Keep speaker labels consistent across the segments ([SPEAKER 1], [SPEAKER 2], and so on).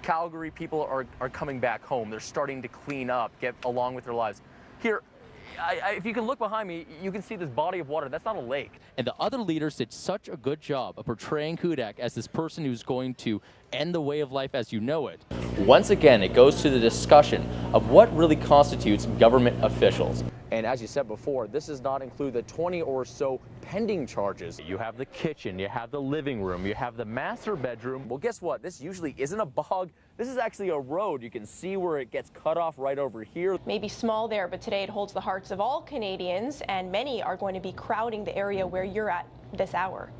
[SPEAKER 1] Calgary people are coming back home. They're starting to clean up, get along with their lives. Here, if you can look behind me, you can see this body of water. That's not a lake. And the other leaders did such a good job of portraying Hudak as this person who's going to end the way of life as you know it. Once again, it goes to the discussion of what really constitutes government officials. And as you said before, this does not include the 20 or so pending charges. You have the kitchen, you have the living room, you have the master bedroom. Well, guess what? This usually isn't a bog. This is actually a road. You can see where it gets cut off right over here.
[SPEAKER 2] Maybe small there, but today it holds the hearts of all Canadians, and many are going to be crowding the area where you're at this hour.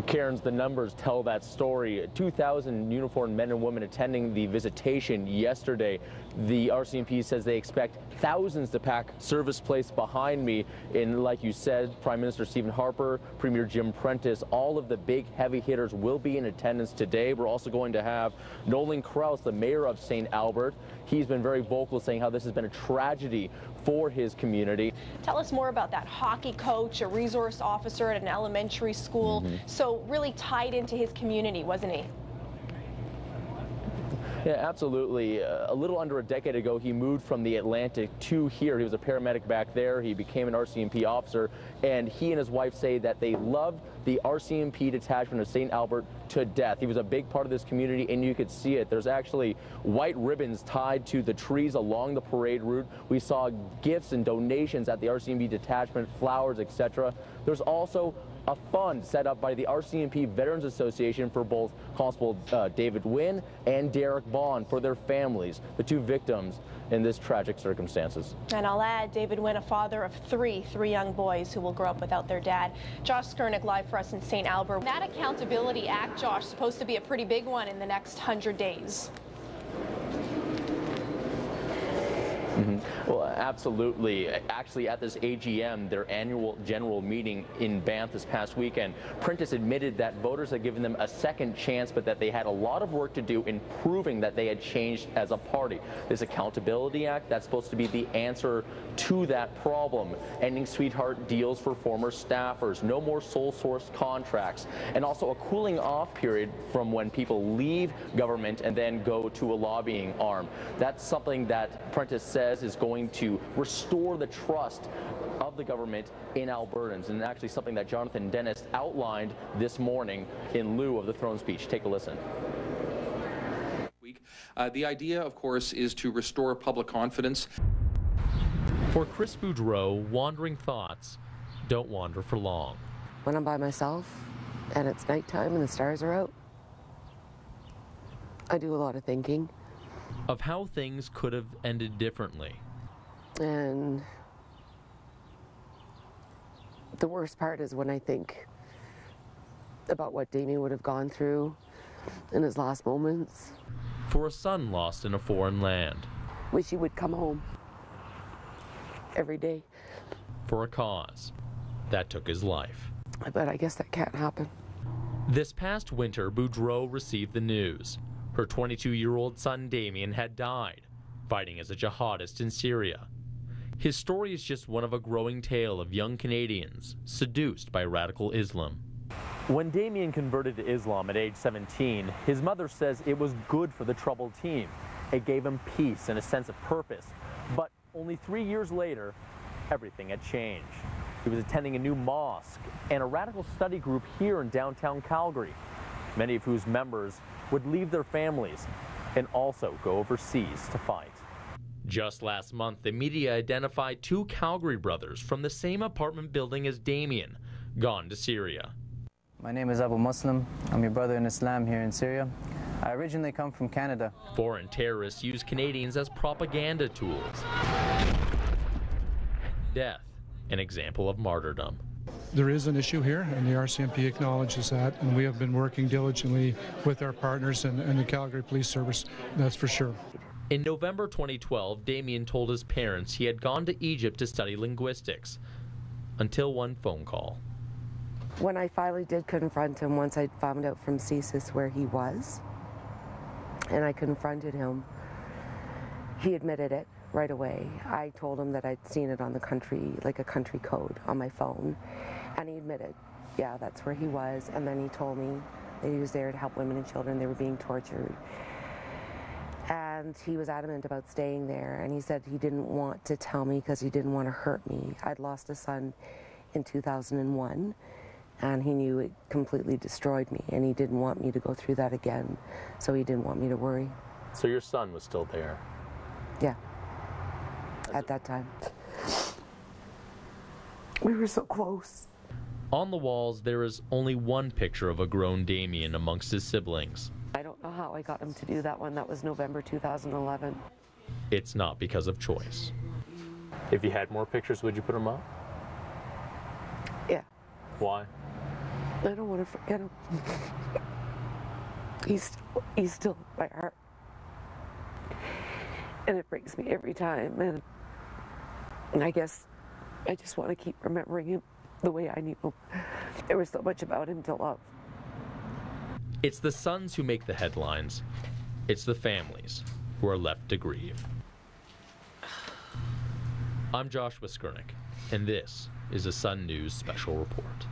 [SPEAKER 1] Karen's, the numbers tell that story. 2,000 uniformed men and women attending the visitation yesterday. The RCMP says they expect thousands to pack Service Place behind me. And like you said, Prime Minister Stephen Harper, Premier Jim Prentice, all of the big heavy hitters will be in attendance today. We're also going to have Nolan Kraus, the mayor of St. Albert. He's been very vocal, saying how this has been a tragedy for his community.
[SPEAKER 2] Tell us more about that hockey coach, a resource officer at an elementary school. So really tied into his community, wasn't he?
[SPEAKER 1] Yeah, absolutely. A little under a decade ago, he moved from the Atlantic to here. He was a paramedic back there. He became an RCMP officer, and he and his wife say that they loved the RCMP detachment of St. Albert to death. He was a big part of this community, and you could see it. There's actually white ribbons tied to the trees along the parade route. We saw gifts and donations at the RCMP detachment, flowers, etc. There's also a fund set up by the RCMP Veterans Association for both Constable David Wynn and Derek Bond for their families, the two victims in this tragic circumstances.
[SPEAKER 2] And I'll add, David Wynn, a father of three young boys who will grow up without their dad. Josh Skurnik live for us in St. Albert. That Accountability Act, Josh, supposed to be a pretty big one in the next 100 days.
[SPEAKER 1] Well, absolutely. Actually, at this AGM, their annual general meeting in Banff this past weekend, Prentice admitted that voters had given them a second chance, but that they had a lot of work to do in proving that they had changed as a party. This Accountability Act, that's supposed to be the answer to that problem. Ending sweetheart deals for former staffers, no more sole source contracts, and also a cooling off period from when people leave government and then go to a lobbying arm. That's something that Prentice says is going to restore the trust of the government in Albertans, and actually something that Jonathan Dennis outlined this morning in lieu of the throne speech. Take a listen.
[SPEAKER 3] The idea, of course, is to restore public confidence.
[SPEAKER 4] For Chris Boudreau, wandering thoughts don't wander for long.
[SPEAKER 5] When I'm by myself and it's nighttime and the stars are out, I do a lot of thinking.
[SPEAKER 4] Of how things could have ended differently.
[SPEAKER 5] And the worst part is when I think about what Damien would have gone through in his last moments.
[SPEAKER 4] For a son lost in a foreign land.
[SPEAKER 5] Wish he would come home every day.
[SPEAKER 4] For a cause that took his life.
[SPEAKER 5] But I guess that can't happen.
[SPEAKER 4] This past winter, Boudreau received the news. Her 22-year-old son Damien had died, fighting as a jihadist in Syria. His story is just one of a growing tale of young Canadians seduced by radical Islam.
[SPEAKER 1] When Damien converted to Islam at age 17, his mother says it was good for the troubled teen. It gave him peace and a sense of purpose. But only 3 years later, everything had changed. He was attending a new mosque and a radical study group here in downtown Calgary, many of whose members would leave their families and also go overseas to fight.
[SPEAKER 4] Just last month, the media identified two Calgary brothers from the same apartment building as Damien, gone to Syria.
[SPEAKER 6] My name is Abu Muslim. I'm your brother in Islam here in Syria. I originally come from Canada.
[SPEAKER 4] Foreign terrorists use Canadians as propaganda tools. Death, an example of martyrdom.
[SPEAKER 7] There is an issue here, and the RCMP acknowledges that, and we have been working diligently with our partners and the Calgary Police Service, that's for sure.
[SPEAKER 4] In November 2012, Damien told his parents he had gone to Egypt to study linguistics, until one phone call.
[SPEAKER 5] When I finally did confront him, once I found out from CSIS where he was, and I confronted him, he admitted it right away. I told him that I'd seen it on the country, like a country code on my phone. And he admitted, yeah, that's where he was. And then he told me He was there to help women and children. They were being tortured. And he was adamant about staying there, and he said he didn't want to tell me because he didn't want to hurt me. I'd lost a son in 2001, and he knew it completely destroyed me, and he didn't want me to go through that again, so he didn't want me to worry.
[SPEAKER 1] So your son was still there?
[SPEAKER 5] Yeah, at that time. We were so close.
[SPEAKER 4] On the walls, there is only one picture of a grown Damien amongst his siblings.
[SPEAKER 5] I don't know how I got him to do that one. That was November 2011.
[SPEAKER 4] It's not because of choice.
[SPEAKER 1] If you had more pictures, would you put them up?
[SPEAKER 5] Yeah.
[SPEAKER 1] Why?
[SPEAKER 5] I don't want to forget him. He's still in my heart. And it breaks me every time. And I guess I just want to keep remembering him the way I knew him. There was so much about him to love.
[SPEAKER 4] It's the sons who make the headlines. It's the families who are left to grieve. I'm Joshua Skurnik, and this is a Sun News Special Report.